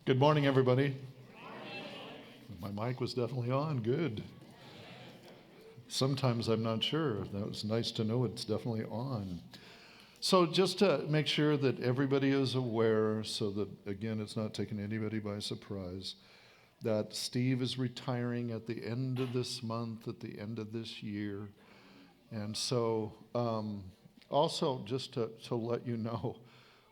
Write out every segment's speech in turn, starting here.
Good morning, everybody. My mic was definitely on. Good. Sometimes I'm not sure. That was nice to know it's definitely on. So just to make sure that everybody is aware, so that, again, it's not taking anybody by surprise, that Steve is retiring at the end of this month, at the end of this year. And so also just to let you know,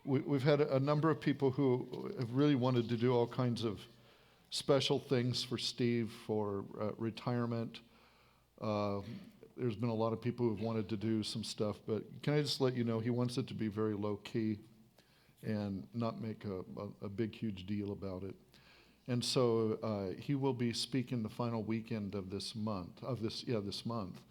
we've had a number of people who have really wanted to do all kinds of special things for Steve for retirement. There's been a lot of people who've wanted to do some stuff, but can I just let you know, he wants it to be very low key and not make a big, huge deal about it. And so he will be speaking the final weekend of this month, this month.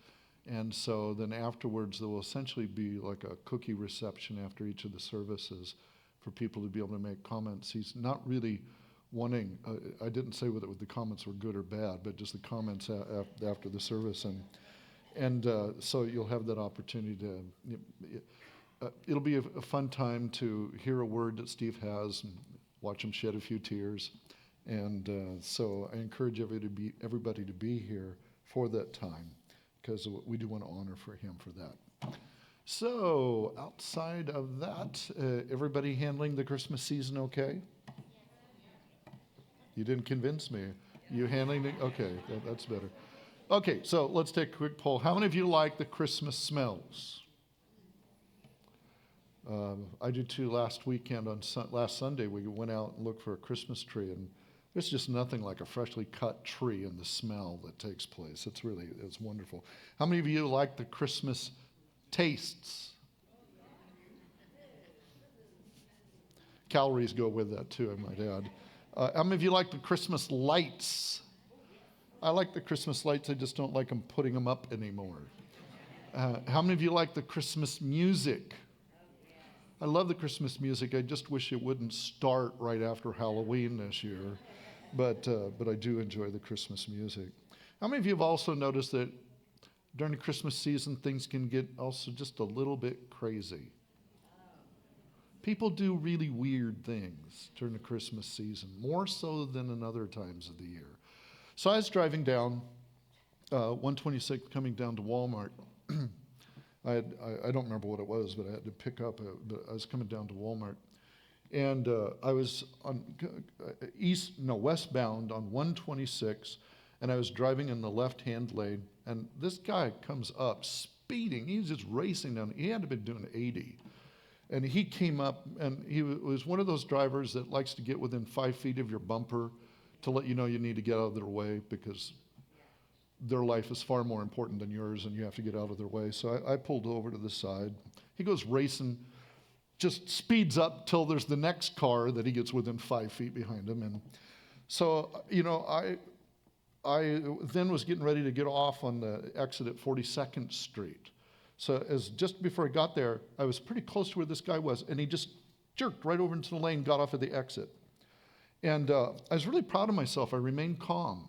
And so then afterwards, there will essentially be like a cookie reception after each of the services for people to be able to make comments. He's not really wanting, I didn't say whether the comments were good or bad, but just the comments after the service. And so you'll have that opportunity to, it'll be a fun time to hear a word that Steve has and watch him shed a few tears. And so I encourage everybody to be here for that time, because we do want to honor for him for that. So outside of that, everybody handling the Christmas season okay? You didn't convince me. You handling it? Okay, that's better. Okay, so let's take a quick poll. How many of you like the Christmas smells? I did too last weekend. Last Sunday, we went out and looked for a Christmas tree, and there's just nothing like a freshly cut tree and the smell that takes place. It's wonderful. How many of you like the Christmas tastes? Calories go with that too, I might add. How many of you like the Christmas lights? I like the Christmas lights, I just don't like them putting them up anymore. How many of you like the Christmas music? I love the Christmas music. I just wish it wouldn't start right after Halloween this year. But I do enjoy the Christmas music. How many of you have also noticed that during the Christmas season, things can get also just a little bit crazy? People do really weird things during the Christmas season, more so than in other times of the year. So I was driving down 126, coming down to Walmart. I don't remember what it was, but I had to pick up, but I was coming down to Walmart. And I was on westbound on 126, and I was driving in the left-hand lane, and this guy comes up speeding. He's just racing down. He had to be doing 80. And he came up, and he was one of those drivers that likes to get within 5 feet of your bumper to let you know you need to get out of their way, because their life is far more important than yours, and you have to get out of their way. So I pulled over to the side. He goes racing, just speeds up till there's the next car that he gets within 5 feet behind him. And so, I then was getting ready to get off on the exit at 42nd Street. So as just before I got there, I was pretty close to where this guy was, and he just jerked right over into the lane, got off at the exit. And I was really proud of myself. I remained calm.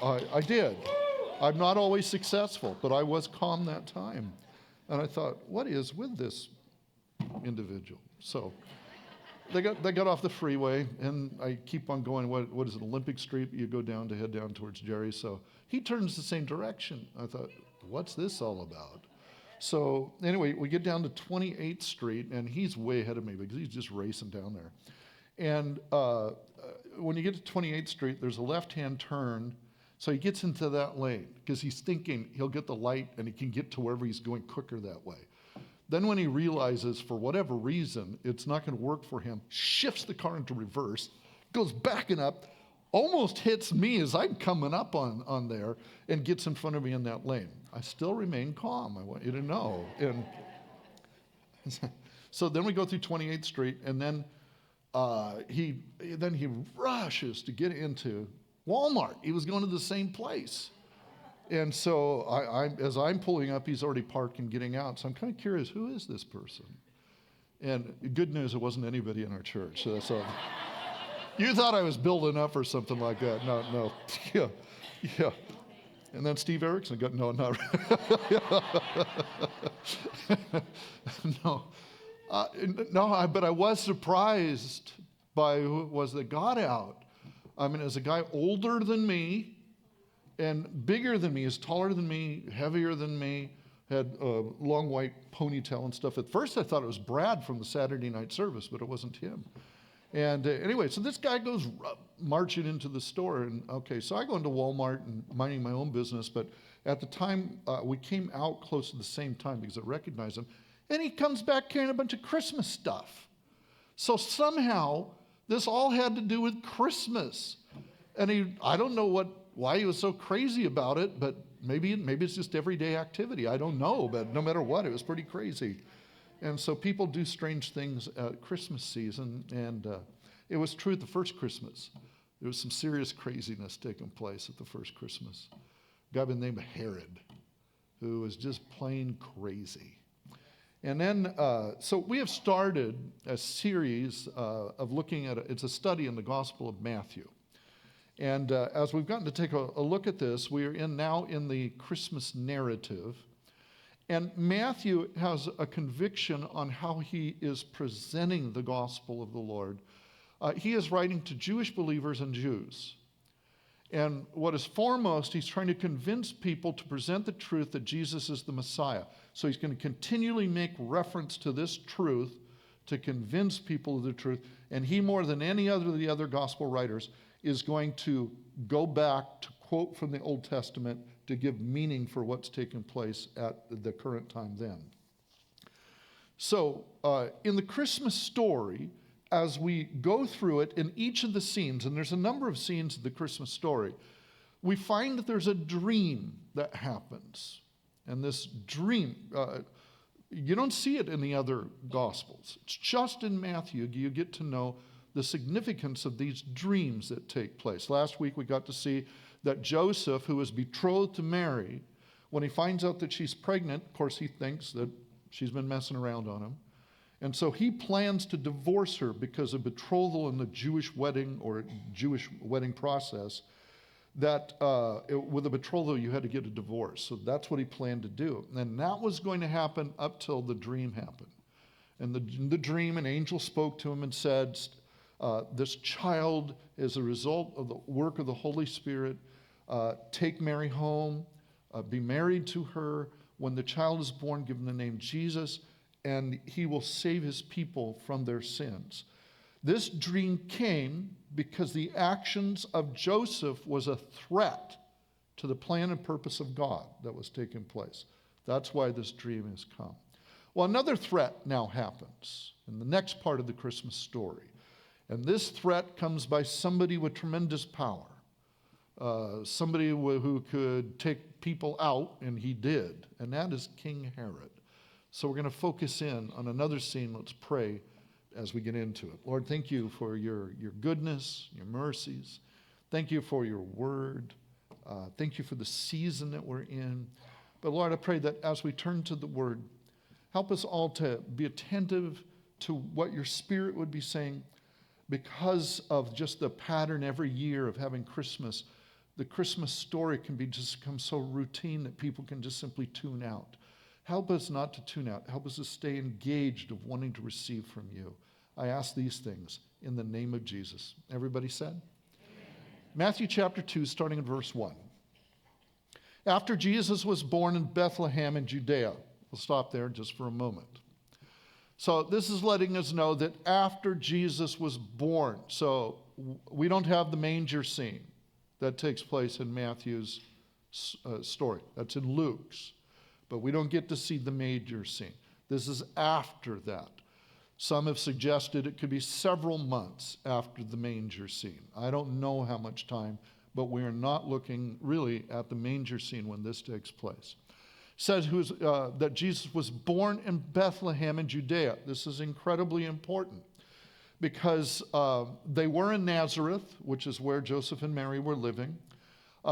I did. I'm not always successful, but I was calm that time. And I thought, what is with this individual? So they got off the freeway, and I keep on going. What is it, Olympic Street? You go down to head down towards Jerry. So he turns the same direction. I thought, what's this all about? So anyway, we get down to 28th Street, and he's way ahead of me because he's just racing down there. And when you get to 28th Street, there's a left-hand turn. So he gets into that lane because he's thinking he'll get the light and he can get to wherever he's going quicker that way. Then when he realizes, for whatever reason, it's not going to work for him, shifts the car into reverse, goes backing up, almost hits me as I'm coming up on there, and gets in front of me in that lane. I still remain calm, I want you to know. And so then we go through 28th Street, and then he rushes to get into Walmart. He was going to the same place. And so as I'm pulling up, he's already parked and getting out. So I'm kind of curious, who is this person? And good news, it wasn't anybody in our church. So you thought I was building up or something like that. No. Yeah. And then Steve Erickson got, no, not no. But I was surprised by who it was that got out. I mean, as a guy older than me and bigger than me, is taller than me, heavier than me, had a long white ponytail and stuff. At first I thought it was Brad from the Saturday night service, but it wasn't him. And anyway, so this guy goes marching into the store. And okay, so I go into Walmart and minding my own business. But at the time, we came out close to the same time because I recognized him. And he comes back carrying a bunch of Christmas stuff. So somehow, this all had to do with Christmas. And I don't know why he was so crazy about it, but maybe it's just everyday activity. I don't know, but no matter what, it was pretty crazy. And so people do strange things at Christmas season, and it was true at the first Christmas. There was some serious craziness taking place at the first Christmas. A guy by the name of Herod, who was just plain crazy. And then, so we have started a series of looking at, it's a study in the Gospel of Matthew. And as we've gotten to take a look at this, we are now in the Christmas narrative. And Matthew has a conviction on how he is presenting the gospel of the Lord. He is writing to Jewish believers and Jews. And what is foremost, he's trying to convince people to present the truth that Jesus is the Messiah. So he's going to continually make reference to this truth to convince people of the truth. And he, more than any other of the other gospel writers, is going to go back to quote from the Old Testament to give meaning for what's taken place at the current time then. So in the Christmas story, as we go through it in each of the scenes, and there's a number of scenes of the Christmas story, we find that there's a dream that happens. And this dream, you don't see it in the other Gospels. It's just in Matthew you get to know the significance of these dreams that take place. Last week we got to see that Joseph, who is betrothed to Mary, when he finds out that she's pregnant, of course he thinks that she's been messing around on him. And so he plans to divorce her because of betrothal in the Jewish wedding or Jewish wedding process, that with a betrothal you had to get a divorce. So that's what he planned to do. And that was going to happen up till the dream happened. And the dream, an angel spoke to him and said, this child is a result of the work of the Holy Spirit. Take Mary home, be married to her. When the child is born, give him the name Jesus, and he will save his people from their sins. This dream came because the actions of Joseph was a threat to the plan and purpose of God that was taking place. That's why this dream has come. Well, another threat now happens in the next part of the Christmas story. And this threat comes by somebody with tremendous power. Somebody who could take people out, and he did. And that is King Herod. So we're going to focus in on another scene. Let's pray as we get into it. Lord, thank you for your goodness, your mercies. Thank you for your word. Thank you for the season that we're in. But Lord, I pray that as we turn to the word, help us all to be attentive to what your Spirit would be saying. Because of just the pattern every year of having Christmas, the Christmas story can become so routine that people can just simply tune out. Help us not to tune out. Help us to stay engaged of wanting to receive from you. I ask these things in the name of Jesus. Everybody said? Amen. Matthew chapter 2, starting in verse 1. After Jesus was born in Bethlehem in Judea. We'll stop there just for a moment. So this is letting us know that after Jesus was born, so we don't have the manger scene that takes place in Matthew's story. That's in Luke's. But we don't get to see the manger scene. This is after that. Some have suggested it could be several months after the manger scene. I don't know how much time, but we are not looking really at the manger scene when this takes place. Says that Jesus was born in Bethlehem in Judea. This is incredibly important because they were in Nazareth, which is where Joseph and Mary were living.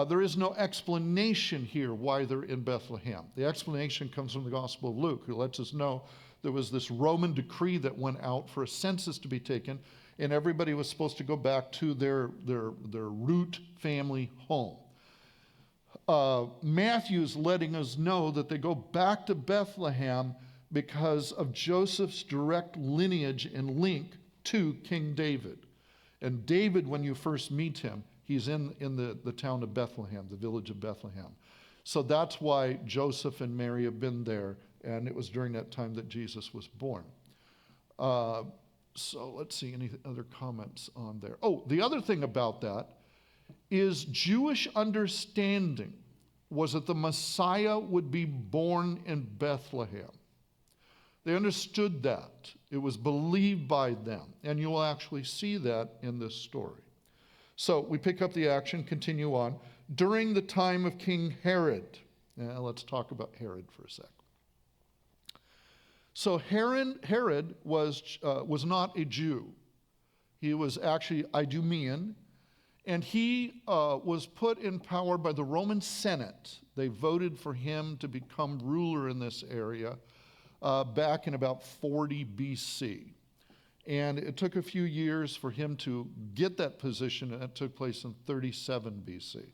There is no explanation here why they're in Bethlehem. The explanation comes from the Gospel of Luke, who lets us know there was this Roman decree that went out for a census to be taken, and everybody was supposed to go back to their root family home. Matthew's letting us know that they go back to Bethlehem because of Joseph's direct lineage and link to King David. And David, when you first meet him, he's in the town of Bethlehem, the village of Bethlehem. So that's why Joseph and Mary have been there, and it was during that time that Jesus was born. So let's see, any other comments on there? Oh, the other thing about that is Jewish understanding was that the Messiah would be born in Bethlehem. They understood that. It was believed by them. And you will actually see that in this story. So we pick up the action, continue on. During the time of King Herod. Now let's talk about Herod for a sec. So Herod was not a Jew. He was actually Idumean. And he was put in power by the Roman Senate. They voted for him to become ruler in this area back in about 40 BC. And it took a few years for him to get that position, and it took place in 37 BC.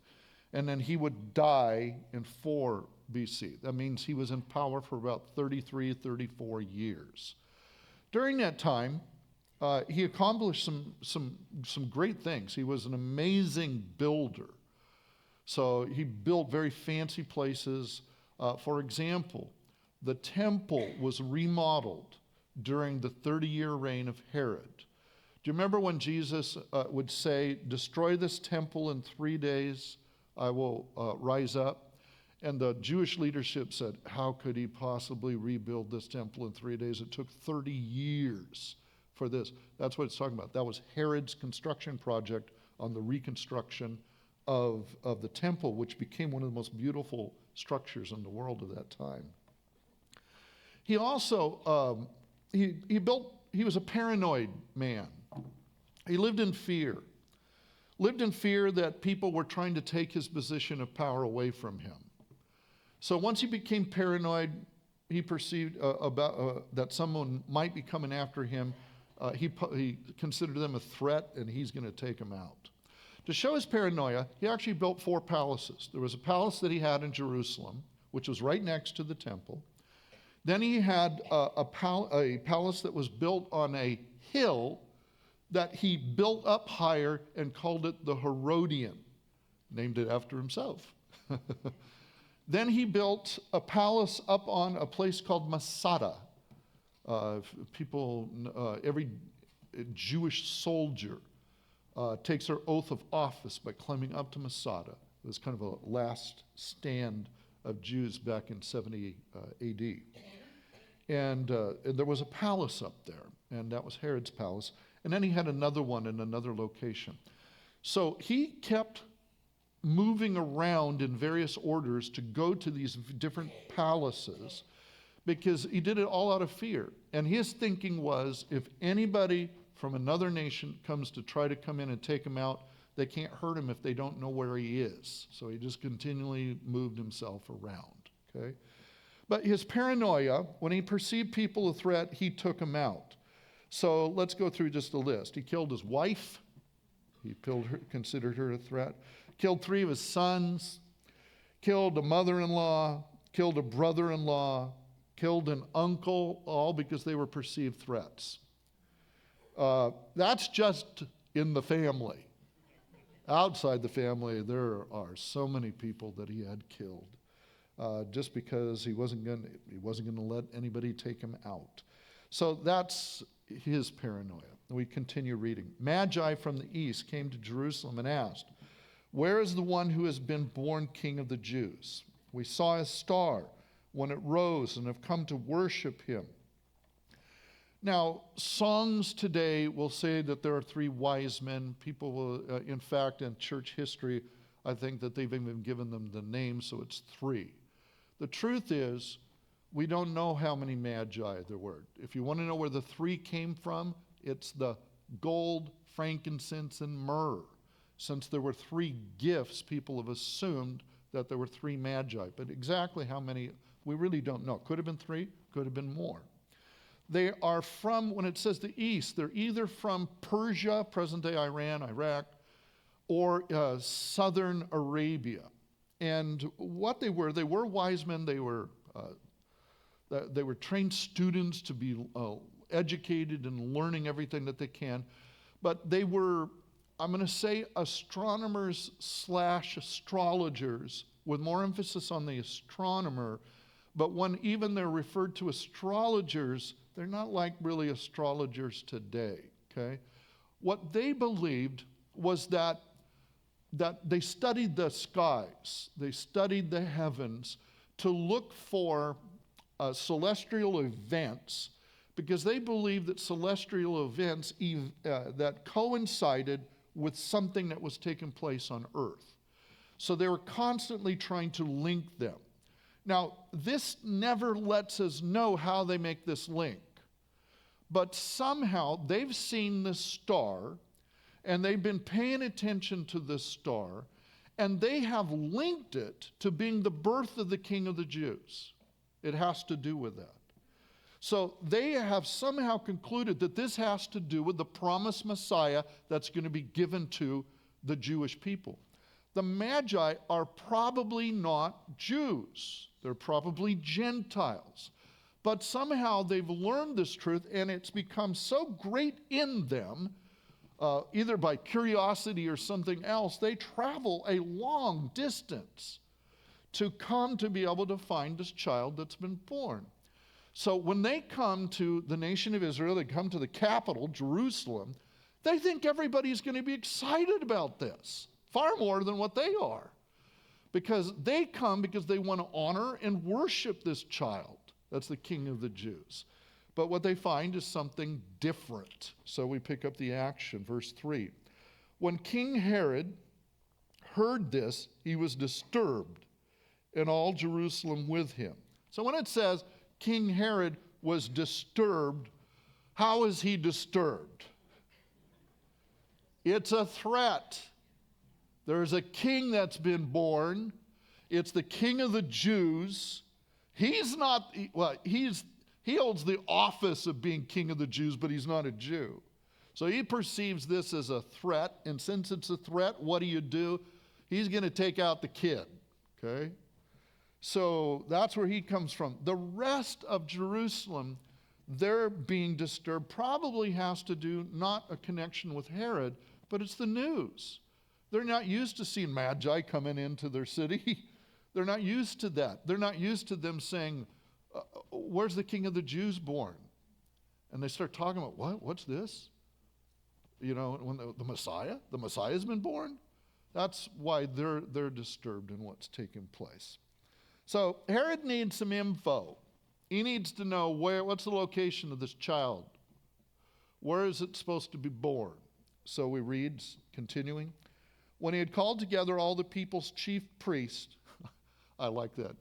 And then he would die in 4 BC. That means he was in power for about 33, 34 years. During that time, he accomplished some great things. He was an amazing builder. So he built very fancy places. For example, the temple was remodeled during the 30-year reign of Herod. Do you remember when Jesus would say, "Destroy this temple in 3 days, I will rise up"? And the Jewish leadership said, how could he possibly rebuild this temple in 3 days? It took 30 years for this. That's what it's talking about. That was Herod's construction project on the reconstruction of the temple, which became one of the most beautiful structures in the world at that time. He also, he was a paranoid man. He lived in fear. Lived in fear that people were trying to take his position of power away from him. So once he became paranoid, he perceived that someone might be coming after him. He considered them a threat, and he's going to take them out. To show his paranoia, he actually built 4 palaces. There was a palace that he had in Jerusalem, which was right next to the temple. Then he had a palace that was built on a hill that he built up higher and called it the Herodian, named it after himself. Then he built a palace up on a place called Masada. Every Jewish soldier takes their oath of office by climbing up to Masada. It was kind of a last stand of Jews back in 70 AD. And there was a palace up there, and that was Herod's palace. And then he had another one in another location. So he kept moving around in various orders to go to these different palaces because he did it all out of fear. And his thinking was, if anybody from another nation comes to try to come in and take him out, they can't hurt him if they don't know where he is. So he just continually moved himself around, okay? But his paranoia, when he perceived people a threat, he took them out. So let's go through just a list. He killed his wife. He considered her a threat. Killed 3 of his sons. Killed a mother-in-law. Killed a brother-in-law. Killed an uncle, all because they were perceived threats. That's just in the family. Outside the family, there are so many people that he had killed. Just because he wasn't going to let anybody take him out. So that's his paranoia. We continue reading. Magi from the east came to Jerusalem and asked, "Where is the one who has been born King of the Jews? We saw his star when it rose and have come to worship him." Now, songs today will say that there are 3 wise men. People will, in fact, in church history, I think that they've even given them the name, so it's 3. The truth is, we don't know how many magi there were. If you want to know where the 3 came from, it's the gold, frankincense, and myrrh. Since there were 3 gifts, people have assumed that there were 3 magi. But exactly how many, we really don't know. Could have been 3, could have been more. They are from, when it says the east, they're either from Persia, present-day Iran, Iraq, or southern Arabia. And what they were wise men. They were trained students to be educated and learning everything that they can. but they were, I'm going to say, astronomers / astrologers, with more emphasis on the astronomer. But when even they're referred to astrologers, they're not like really astrologers today, okay? What they believed was that they studied the skies, they studied the heavens to look for celestial events, because they believed that celestial events that coincided with something that was taking place on earth. So they were constantly trying to link them. Now, this never lets us know how they make this link, but somehow they've seen this star, and they've been paying attention to this star, and they have linked it to being the birth of the King of the Jews. It has to do with that. So they have somehow concluded that this has to do with the promised Messiah that's going to be given to the Jewish people. The Magi are probably not Jews. They're probably Gentiles. But somehow they've learned this truth, and it's become so great in them, either by curiosity or something else, they travel a long distance to come to be able to find this child that's been born. So when they come to the nation of Israel, they come to the capital, Jerusalem, they think everybody's going to be excited about this, far more than what they are. Because they come because they want to honor and worship this child. That's the King of the Jews. But what they find is something different. So we pick up the action, verse 3. When King Herod heard this, he was disturbed, and all Jerusalem with him. So when it says King Herod was disturbed, how is he disturbed? It's a threat. There's a king that's been born. It's the King of the Jews. He's not, well, he holds the office of being King of the Jews, but he's not a Jew. So he perceives this as a threat, and since it's a threat, what do? He's going to take out the kid, okay? So that's where he comes from. The rest of Jerusalem, they're being disturbed, probably has to do not a connection with Herod, but it's the news. They're not used to seeing Magi coming into their city. They're not used to that. They're not used to them saying, where's the King of the Jews born? And they start talking about, what? What's this? You know, when the Messiah's been born? That's why they're disturbed in what's taking place. So Herod needs some info. He needs to know what's the location of this child? Where is it supposed to be born? So we read, continuing, when he had called together all the people's chief priests, I like that.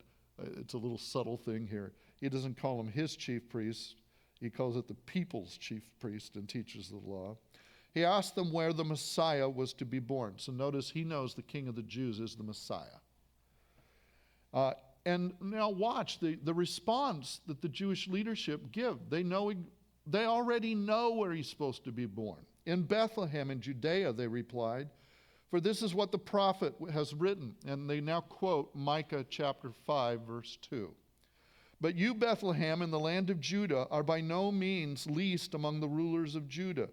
It's a little subtle thing here. He doesn't call them his chief priests. He calls it the people's chief priest and teachers of the law. He asked them where the Messiah was to be born. So notice he knows the King of the Jews is the Messiah. And now watch the response that the Jewish leadership give. They already know where he's supposed to be born. In Bethlehem in Judea, they replied, for this is what the prophet has written. And they now quote Micah chapter 5, verse 2. But you, Bethlehem, in the land of Judah, are by no means least among the rulers of Judah.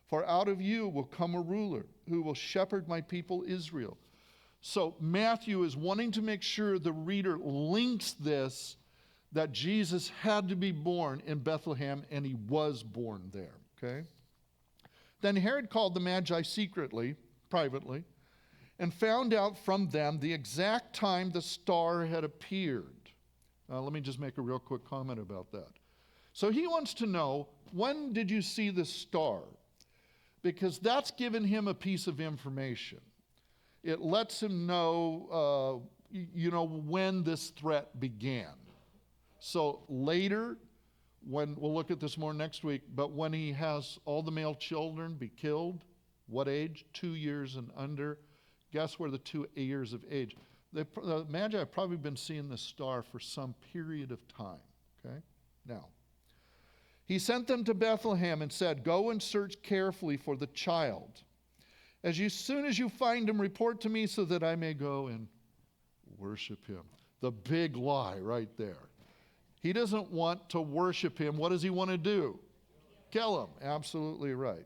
For out of you will come a ruler who will shepherd my people Israel. So Matthew is wanting to make sure the reader links this, that Jesus had to be born in Bethlehem, and he was born there, okay? Then Herod called the Magi secretly, privately, and found out from them the exact time the star had appeared. Let me just make a real quick comment about that. So he wants to know, when did you see the star? Because that's given him a piece of information. It lets him know, when this threat began. So later, when we'll look at this more next week, but when he has all the male children be killed, what age? 2 years and under. Guess where the 2 years of age? The Magi have probably been seeing this star for some period of time. Okay? Now, he sent them to Bethlehem and said, go and search carefully for the child. As soon as you find him, report to me so that I may go and worship him. The big lie right there. He doesn't want to worship him. What does he want to do? Kill him. Absolutely right.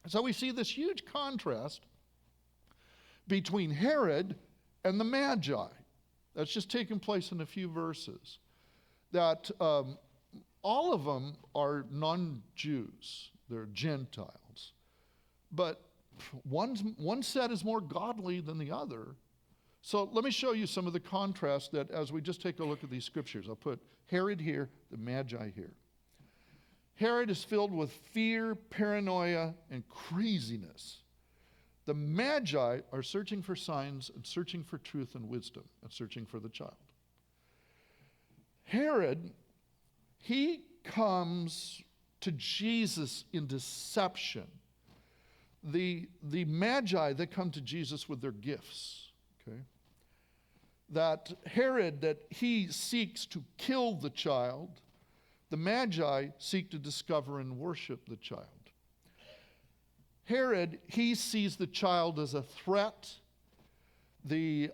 So we see this huge contrast between Herod and the Magi. That's just taken place in a few verses. That all of them are non-Jews. They're Gentiles. But one set is more godly than the other. So let me show you some of the contrast that as we just take a look at these scriptures. I'll put Herod here, the Magi here. Herod is filled with fear, paranoia, and craziness. The Magi are searching for signs and searching for truth and wisdom and searching for the child. Herod, he comes to Jesus in deception. The Magi, they come to Jesus with their gifts, okay? That Herod, that he seeks to kill the child, the Magi seek to discover and worship the child. Herod, he sees the child as a threat. The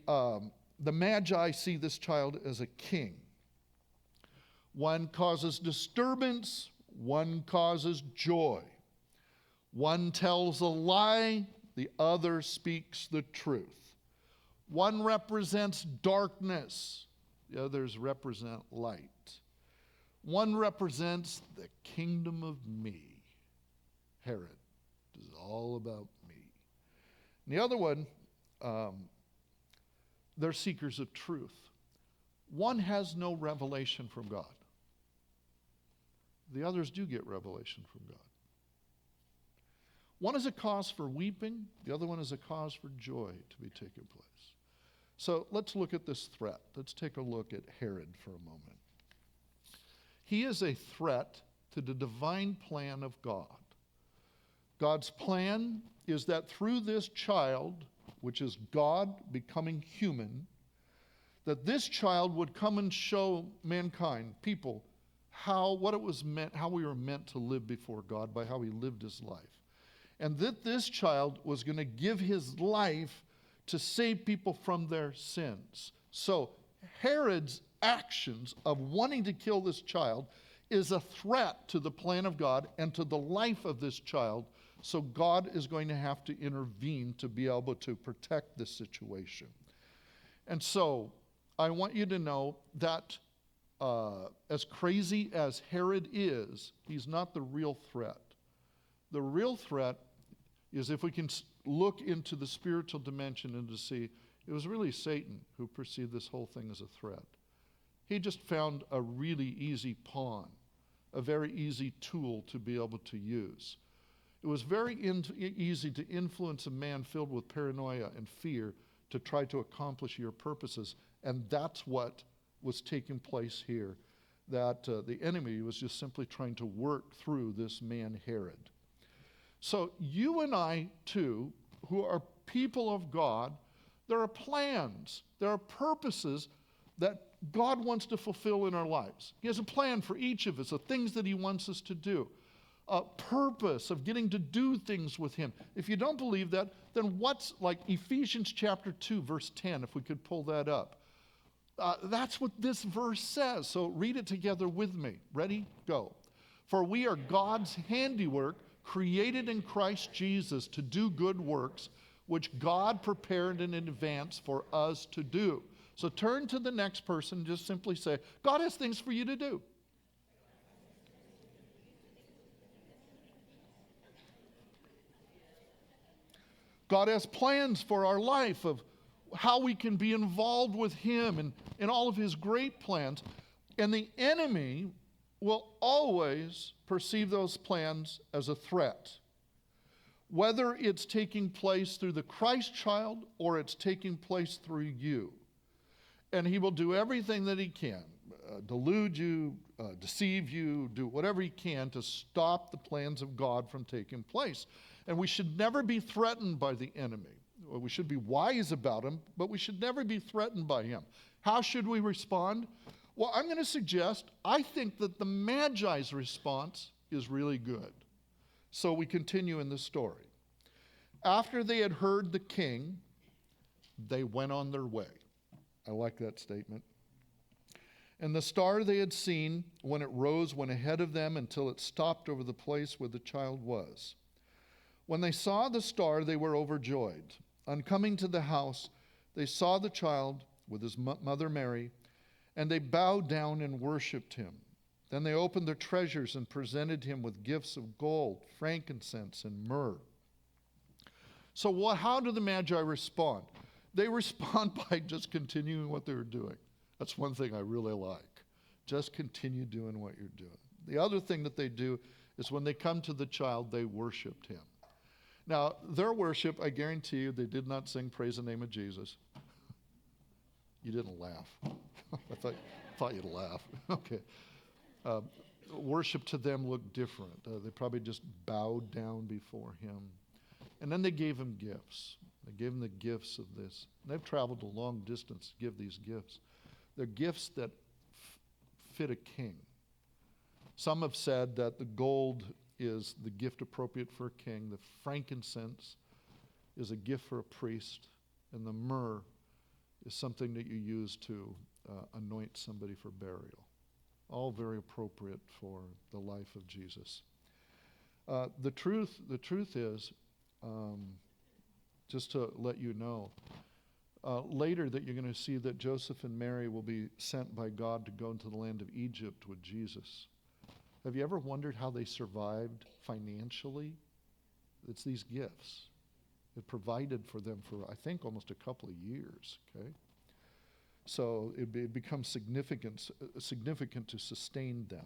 Magi see this child as a king. One causes disturbance, one causes joy. One tells a lie, the other speaks the truth. One represents darkness, the others represent light. One represents the kingdom of me. Herod is all about me. And the other one, they're seekers of truth. One has no revelation from God. The others do get revelation from God. One is a cause for weeping, the other one is a cause for joy to be taking place. So let's look at this threat. Let's take a look at Herod for a moment. He is a threat to the divine plan of God. God's plan is that through this child, which is God becoming human, that this child would come and show mankind, people, what it was meant, how we were meant to live before God by how he lived his life. And that this child was going to give his life to save people from their sins. So Herod's actions of wanting to kill this child is a threat to the plan of God and to the life of this child. So God is going to have to intervene to be able to protect this situation. And so I want you to know that as crazy as Herod is, he's not the real threat. The real threat is if we can look into the spiritual dimension and to see it was really Satan who perceived this whole thing as a threat. He just found a really easy pawn, a very easy tool to be able to use. It was very easy to influence a man filled with paranoia and fear to try to accomplish your purposes, and that's what was taking place here, that the enemy was just simply trying to work through this man Herod. So you and I, too, who are people of God, there are plans, there are purposes that God wants to fulfill in our lives. He has a plan for each of us, the things that he wants us to do, a purpose of getting to do things with him. If you don't believe that, then what's like Ephesians chapter 2, verse 10, if we could pull that up. That's what this verse says. So read it together with me. Ready? Go. For we are God's handiwork, created in Christ Jesus to do good works, which God prepared in advance for us to do. So turn to the next person, just simply say, God has things for you to do. God has plans for our life of how we can be involved with him and in all of his great plans. And the enemy will always perceive those plans as a threat. Whether it's taking place through the Christ child or it's taking place through you. And he will do everything that he can, delude you, deceive you, do whatever he can to stop the plans of God from taking place. And we should never be threatened by the enemy. We should be wise about him, but we should never be threatened by him. How should we respond? Well, I'm going to suggest, I think that the Magi's response is really good. So we continue in the story. After they had heard the king, they went on their way. I like that statement. And the star they had seen when it rose went ahead of them until it stopped over the place where the child was. When they saw the star, they were overjoyed. On coming to the house, they saw the child with his mother Mary, and they bowed down and worshipped him. Then they opened their treasures and presented him with gifts of gold, frankincense, and myrrh. So how do the Magi respond? They respond by just continuing what they were doing. That's one thing I really like. Just continue doing what you're doing. The other thing that they do is when they come to the child, they worshiped him. Now, their worship, I guarantee you, they did not sing Praise the Name of Jesus. You didn't laugh. I thought you'd laugh. Okay. Worship to them looked different. They probably just bowed down before him. And then they gave him gifts. They gave him the gifts of this. And they've traveled a long distance to give these gifts. They're gifts that fit a king. Some have said that the gold is the gift appropriate for a king. The frankincense is a gift for a priest. And the myrrh is something that you use to anoint somebody for burial. All very appropriate for the life of Jesus. The truth is, just to let you know, later that you're going to see that Joseph and Mary will be sent by God to go into the land of Egypt with Jesus. Have you ever wondered how they survived financially? It's these gifts. It provided for them for, I think, almost a couple of years, okay? So it becomes significant to sustain them.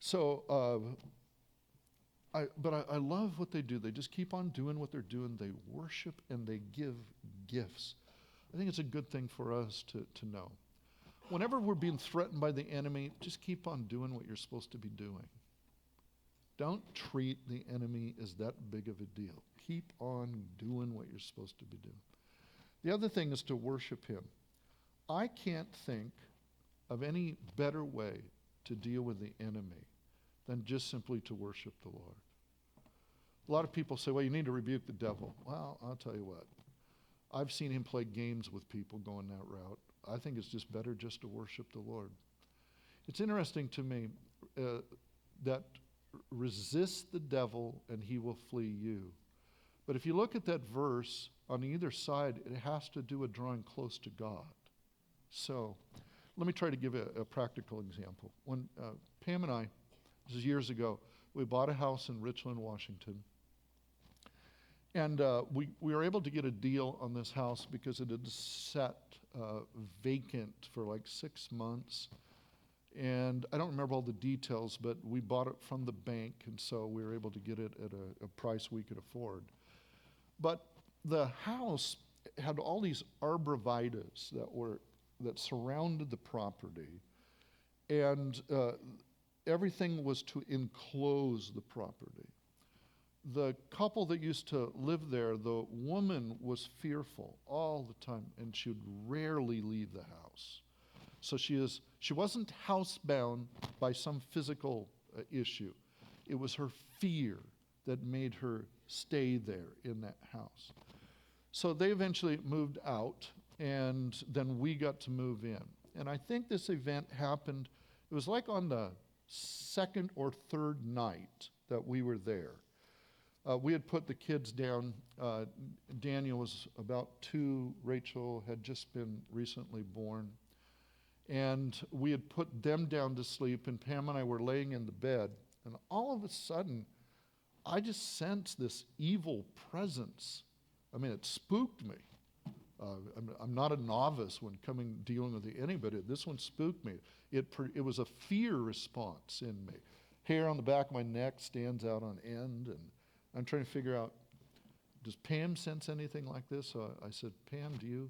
So, I love what they do. They just keep on doing what they're doing. They worship and they give gifts. I think it's a good thing for us to know. Whenever we're being threatened by the enemy, just keep on doing what you're supposed to be doing. Don't treat the enemy as that big of a deal. Keep on doing what you're supposed to be doing. The other thing is to worship him. I can't think of any better way to deal with the enemy than just simply to worship the Lord. A lot of people say, well, you need to rebuke the devil. Well, I'll tell you what. I've seen him play games with people going that route. I think it's just better just to worship the Lord. It's interesting to me that resist the devil and he will flee you. But if you look at that verse, on either side, it has to do with drawing close to God. So let me try to give a practical example. When Pam and I, this is years ago, we bought a house in Richland, Washington. And we were able to get a deal on this house because it had sat vacant for like 6 months. And I don't remember all the details, but we bought it from the bank, and so we were able to get it at a price we could afford. But the house had all these arborvitaes that surrounded the property, and everything was to enclose the property. The couple that used to live there, the woman was fearful all the time, and she would rarely leave the house. So she wasn't housebound by some physical issue. It was her fear that made her stay there in that house. So they eventually moved out, and then we got to move in. And I think this event happened, it was like on the second or third night that we were there. We had put the kids down. Daniel was about 2. Rachel had just been recently born. And we had put them down to sleep, and Pam and I were laying in the bed. And all of a sudden, I just sensed this evil presence. I mean, it spooked me. I'm not a novice when dealing with the enemy, but this one spooked me. It was a fear response in me. Hair on the back of my neck stands out on end, and I'm trying to figure out, does Pam sense anything like this? So I said, Pam, do you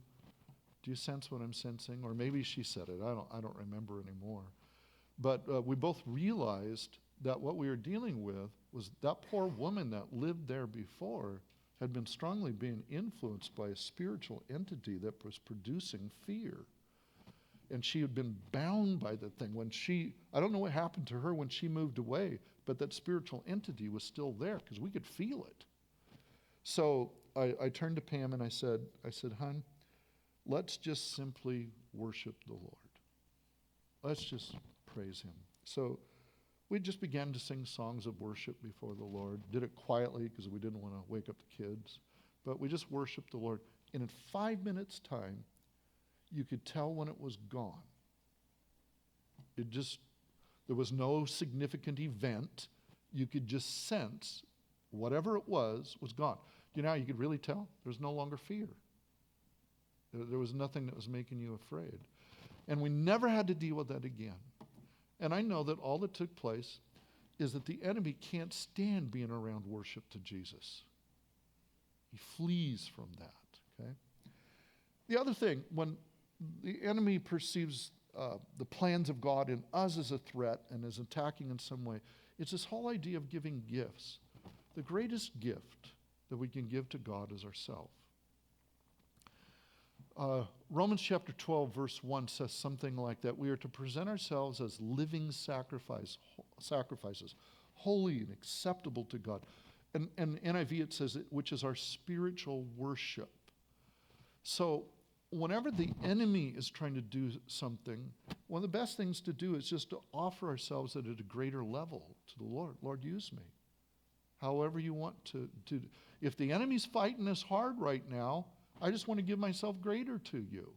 sense what I'm sensing? Or maybe she said it. I don't remember anymore. But we both realized that what we were dealing with was that poor woman that lived there before had been strongly being influenced by a spiritual entity that was producing fear. And she had been bound by the thing. I don't know what happened to her when she moved away, but that spiritual entity was still there because we could feel it. So I turned to Pam and I said, hon, let's just simply worship the Lord. Let's just praise him. So we just began to sing songs of worship before the Lord. Did it quietly because we didn't want to wake up the kids. But we just worshiped the Lord. And in 5 minutes' time, you could tell when it was gone. There was no significant event. You could just sense whatever it was gone. You know how you could really tell? There was no longer fear. There was nothing that was making you afraid. And we never had to deal with that again. And I know that all that took place is that the enemy can't stand being around worship to Jesus. He flees from that, okay? The other thing, when the enemy perceives the plans of God in us as a threat and is attacking in some way, it's this whole idea of giving gifts. The greatest gift that we can give to God is ourselves. Romans chapter 12, verse 1 says something like that. We are to present ourselves as living sacrifices, holy and acceptable to God. And NIV it says, which is our spiritual worship. So whenever the enemy is trying to do something, one of the best things to do is just to offer ourselves at a greater level to the Lord. Lord, use me. However you want to do. If the enemy's fighting us hard right now, I just want to give myself greater to you.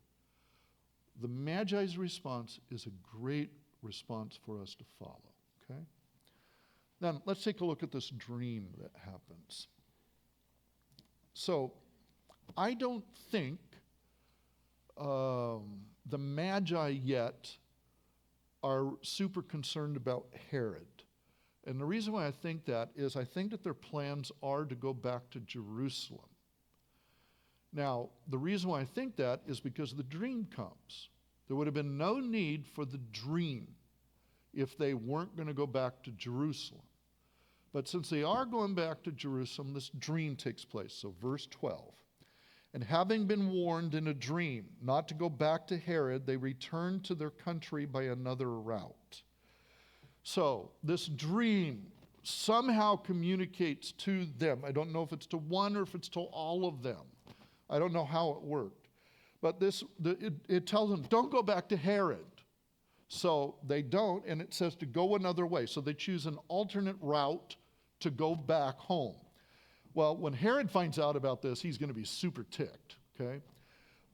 The Magi's response is a great response for us to follow, okay? Then let's take a look at this dream that happens. So I don't think the Magi yet are super concerned about Herod. And the reason why I think that is I think that their plans are to go back to Jerusalem. Now, the reason why I think that is because the dream comes. There would have been no need for the dream if they weren't going to go back to Jerusalem. But since they are going back to Jerusalem, this dream takes place. So verse 12. And having been warned in a dream not to go back to Herod, they returned to their country by another route. So this dream somehow communicates to them. I don't know if it's to one or if it's to all of them. I don't know how it worked. But it tells them, don't go back to Herod. So they don't, and it says to go another way. So they choose an alternate route to go back home. Well, when Herod finds out about this, he's going to be super ticked, okay?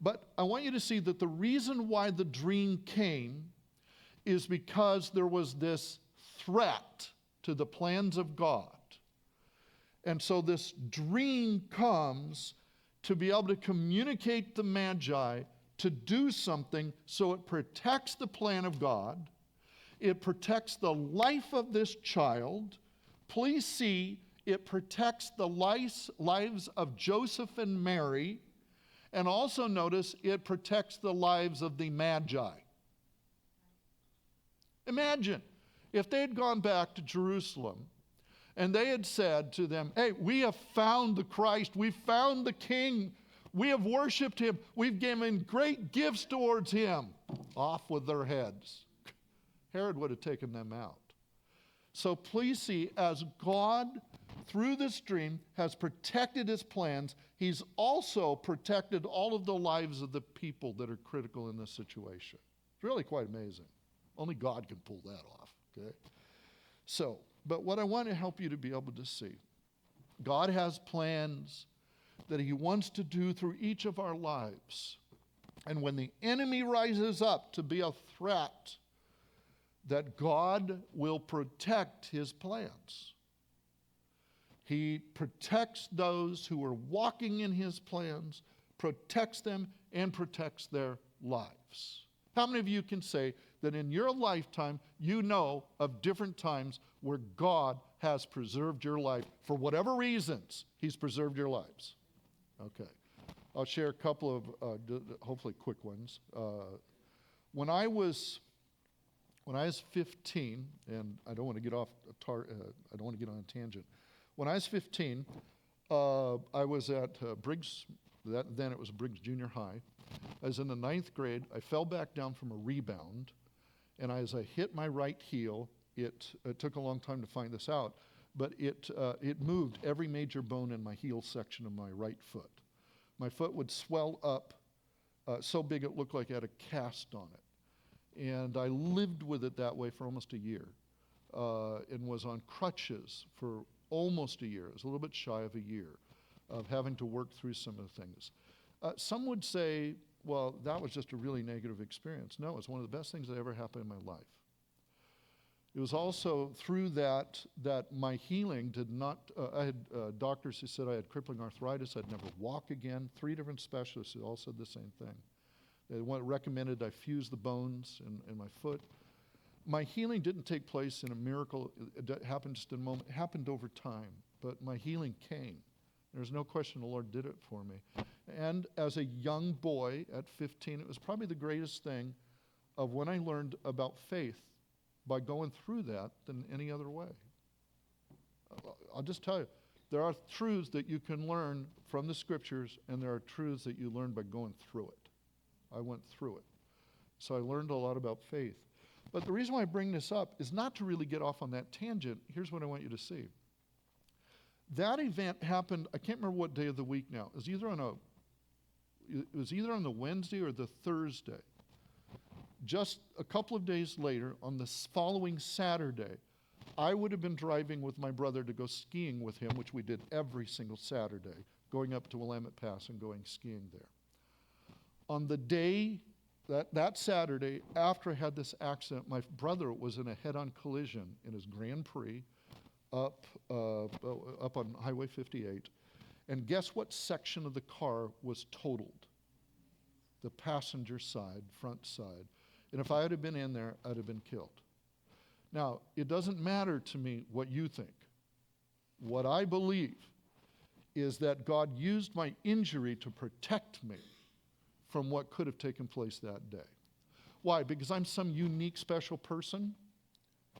But I want you to see that the reason why the dream came is because there was this threat to the plans of God. And so this dream comes to be able to communicate the Magi to do something so it protects the plan of God. It protects the life of this child. Please see, it protects the lives of Joseph and Mary. And also notice, it protects the lives of the Magi. Imagine if they had gone back to Jerusalem and they had said to them, hey, we have found the Christ. We found the King. We have worshiped him. We've given great gifts towards him. Off with their heads. Herod would have taken them out. So please see, as God, through this dream, has protected his plans, he's also protected all of the lives of the people that are critical in this situation. It's really quite amazing. Only God can pull that off, okay? So, but what I want to help you to be able to see, God has plans that he wants to do through each of our lives. And when the enemy rises up to be a threat, that God will protect his plans. He protects those who are walking in his plans, protects them, and protects their lives. How many of you can say that in your lifetime, you know of different times where God has preserved your life? For whatever reasons, he's preserved your lives. Okay. I'll share a couple of hopefully quick ones. When I was 15, and I don't want to get off I don't want to get on a tangent. When I was 15, I was at Briggs. Then it was Briggs Junior High. I was in the 9th grade. I fell back down from a rebound, and as I hit my right heel, it took a long time to find this out, but it moved every major bone in my heel section of my right foot. My foot would swell up so big it looked like it had a cast on it. And I lived with it that way for almost a year. and was on crutches for almost a year. It was a little bit shy of a year of having to work through some of the things. Some would say, well, that was just a really negative experience. No, it's one of the best things that ever happened in my life. It was also through that my healing did not, I had doctors who said I had crippling arthritis, I'd never walk again. 3 different specialists who all said the same thing. They recommended I fuse the bones in my foot. My healing didn't take place in a miracle. It happened just in a moment. It happened over time, but my healing came. There's no question the Lord did it for me. And as a young boy at 15, it was probably the greatest thing of when I learned about faith by going through that than any other way. I'll just tell you, there are truths that you can learn from the scriptures, and there are truths that you learn by going through it. I went through it. So I learned a lot about faith. But the reason why I bring this up is not to really get off on that tangent. Here's what I want you to see. That event happened, I can't remember what day of the week now. It was either on the Wednesday or the Thursday. Just a couple of days later, on the following Saturday, I would have been driving with my brother to go skiing with him, which we did every single Saturday, going up to Willamette Pass and going skiing there. On the day, that Saturday, after I had this accident, my brother was in a head-on collision in his Grand Prix up on Highway 58. And guess what section of the car was totaled? The passenger side, front side. And if I had been in there, I'd have been killed. Now, it doesn't matter to me what you think. What I believe is that God used my injury to protect me from what could have taken place that day. Why? Because I'm some unique, special person?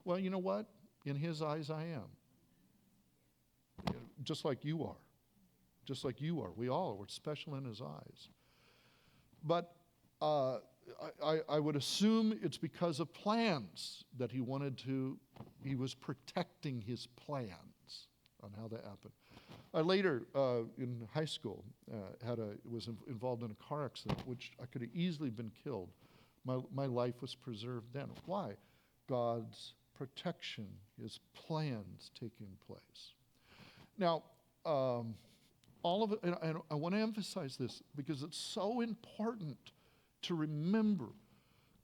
Well, you know what? In his eyes, I am. Just like you are. Just like you are. We all are. We're special in his eyes. But I would assume it's because of plans that he was protecting his plans on how that happened. I later, in high school, was involved in a car accident, which I could have easily been killed. My life was preserved then. Why? God's protection, his plans taking place. Now, all of it, and I want to emphasize this because it's so important to remember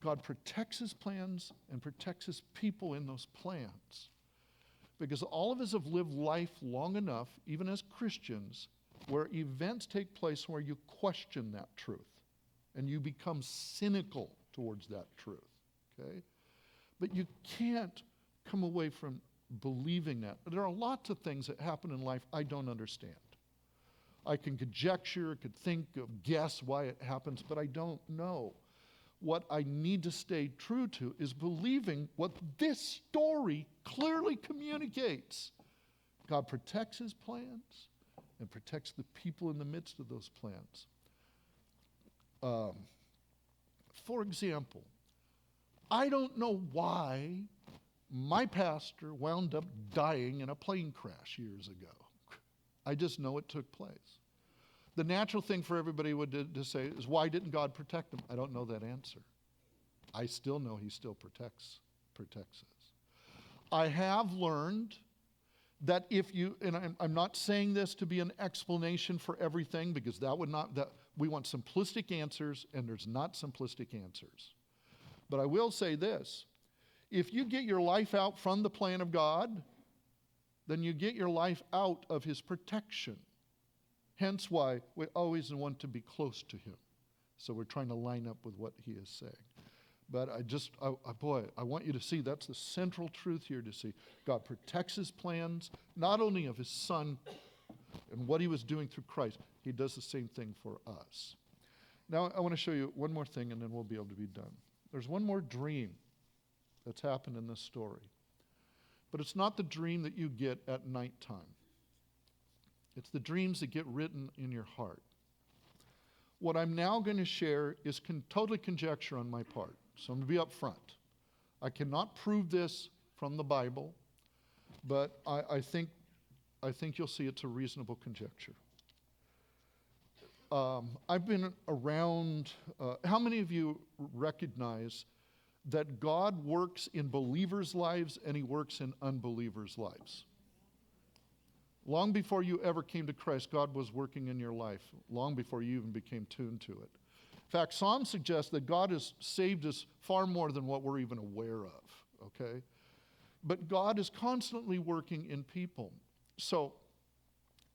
God protects his plans and protects his people in those plans. Because all of us have lived life long enough, even as Christians, where events take place where you question that truth and you become cynical towards that truth, okay? But you can't come away from believing that. There are lots of things that happen in life I don't understand. I can conjecture, could think of, guess why it happens, but I don't know. What I need to stay true to is believing what this story clearly communicates. God protects his plans and protects the people in the midst of those plans. For example, I don't know why my pastor wound up dying in a plane crash years ago. I just know it took place. The natural thing for everybody to say is, why didn't God protect him? I don't know that answer. I still know he still protects us. I have learned that if you, and I'm not saying this to be an explanation for everything, because we want simplistic answers, and there's not simplistic answers. But I will say this, if you get your life out from the plan of God, then you get your life out of his protection. Hence why we always want to be close to him. So we're trying to line up with what he is saying. But I want you to see that's the central truth here to see. God protects his plans, not only of his son and what he was doing through Christ, he does the same thing for us. Now I want to show you one more thing and then we'll be able to be done. There's one more dream that's happened in this story. But it's not the dream that you get at nighttime. It's the dreams that get written in your heart. What I'm now going to share is totally conjecture on my part. So I'm going to be up front. I cannot prove this from the Bible, but I think you'll see it's a reasonable conjecture. I've been around, how many of you recognize that God works in believers' lives and he works in unbelievers' lives. Long before you ever came to Christ, God was working in your life, long before you even became tuned to it. In fact, Psalm suggests that God has saved us far more than what we're even aware of, okay? But God is constantly working in people. So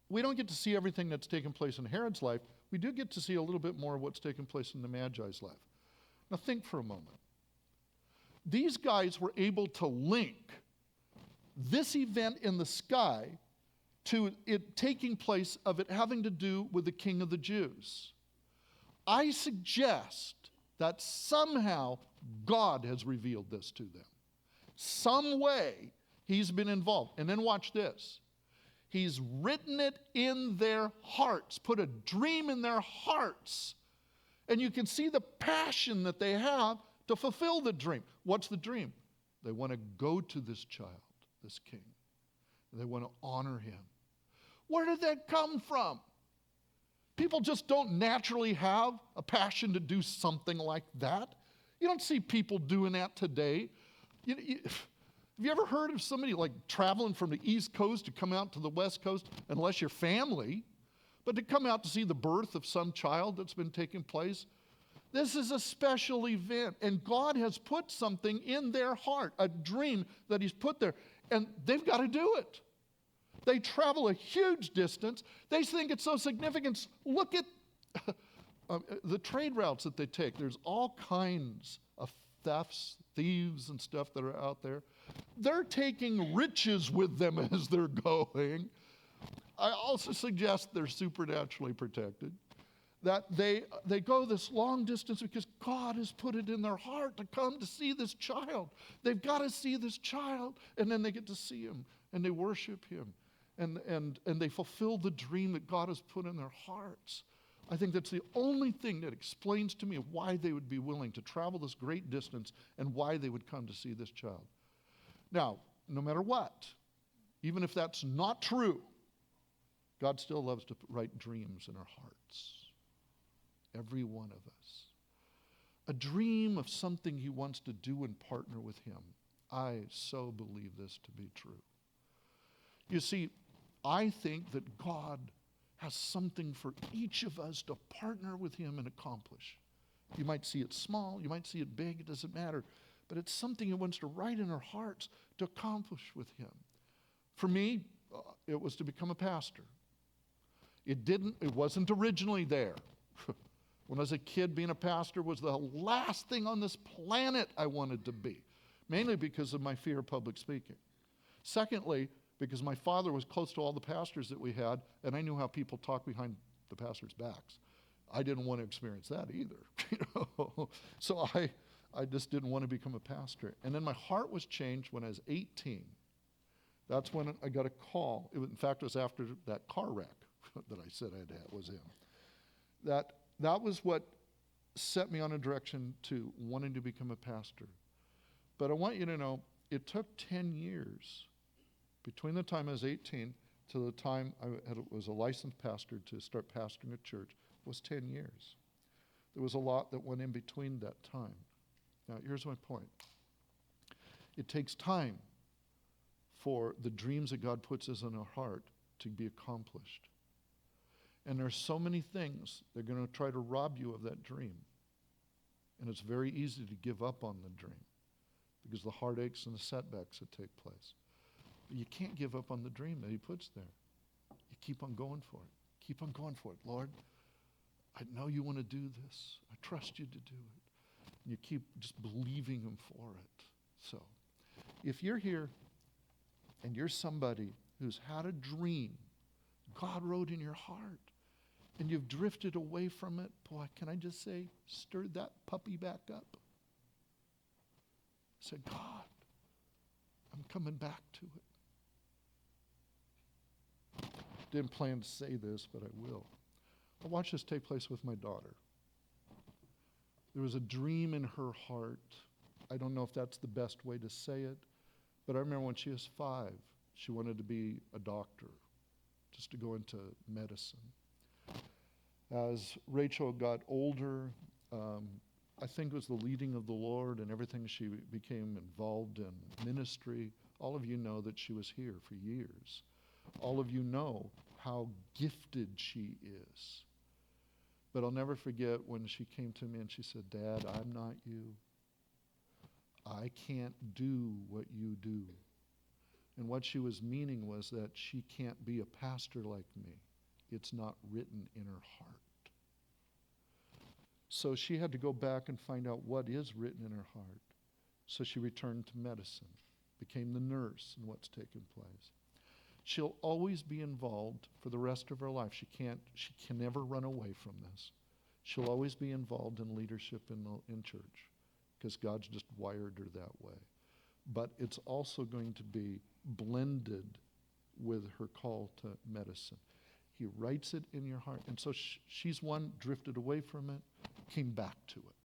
we don't get to see everything that's taken place in Herod's life. We do get to see a little bit more of what's taken place in the Magi's life. Now think for a moment. These guys were able to link this event in the sky to it taking place of it having to do with the King of the Jews. I suggest that somehow God has revealed this to them. Some way he's been involved. And then watch this. He's written it in their hearts, put a dream in their hearts. And you can see the passion that they have to fulfill the dream. What's the dream? They want to go to this child, this king. They want to honor him. Where did that come from? People just don't naturally have a passion to do something like that. You don't see people doing that today. Have you ever heard of somebody like traveling from the East Coast to come out to the West Coast, unless you're family, but to come out to see the birth of some child that's been taking place? This is a special event, and God has put something in their heart, a dream that he's put there, and they've got to do it. They travel a huge distance. They think it's so significant. Look at the trade routes that they take. There's all kinds of thefts, thieves, and stuff that are out there. They're taking riches with them as they're going. I also suggest they're supernaturally protected. That they go this long distance because God has put it in their heart to come to see this child. They've got to see this child, and then they get to see him, and they worship him. And they fulfill the dream that God has put in their hearts. I think that's the only thing that explains to me why they would be willing to travel this great distance and why they would come to see this child. Now, no matter what, even if that's not true, God still loves to write dreams in our hearts. Every one of us. A dream of something he wants to do and partner with him. I so believe this to be true. You see, I think that God has something for each of us to partner with him and accomplish. You might see it small, you might see it big, it doesn't matter. But it's something he wants to write in our hearts to accomplish with him. For me, it was to become a pastor. It wasn't originally there. When I was a kid, being a pastor was the last thing on this planet I wanted to be, mainly because of my fear of public speaking. Secondly, because my father was close to all the pastors that we had, and I knew how people talk behind the pastors' backs. I didn't want to experience that either. So I just didn't want to become a pastor. And then my heart was changed when I was 18. That's when I got a call. In fact, it was after that car wreck that I said I'd had was in. That was what set me on a direction to wanting to become a pastor. But I want you to know, it took 10 years between the time I was 18 to the time I was a licensed pastor to start pastoring a church was 10 years. There was a lot that went in between that time. Now, here's my point. It takes time for the dreams that God puts us in our heart to be accomplished. And there's so many things that are going to try to rob you of that dream. And it's very easy to give up on the dream because the heartaches and the setbacks that take place. But you can't give up on the dream that he puts there. You keep on going for it. Keep on going for it. Lord, I know you want to do this. I trust you to do it. And you keep just believing him for it. So, if you're here and you're somebody who's had a dream God wrote in your heart, and you've drifted away from it, boy, can I just say, stir that puppy back up. Say, God, I'm coming back to it. Didn't plan to say this, but I will. I watched this take place with my daughter. There was a dream in her heart. I don't know if that's the best way to say it, but I remember when she was 5, she wanted to be a doctor, just to go into medicine. As Rachel got older, I think it was the leading of the Lord and everything. She became involved in ministry. All of you know that she was here for years. All of you know how gifted she is. But I'll never forget when she came to me and she said, Dad, I'm not you. I can't do what you do. And what she was meaning was that she can't be a pastor like me. It's not written in her heart. So she had to go back and find out what is written in her heart. So she returned to medicine, became the nurse in what's taken place. She'll always be involved for the rest of her life. She can never run away from this. She'll always be involved in leadership in church because God's just wired her that way. But it's also going to be blended with her call to medicine. He writes it in your heart. And so she's one drifted away from it, came back to it.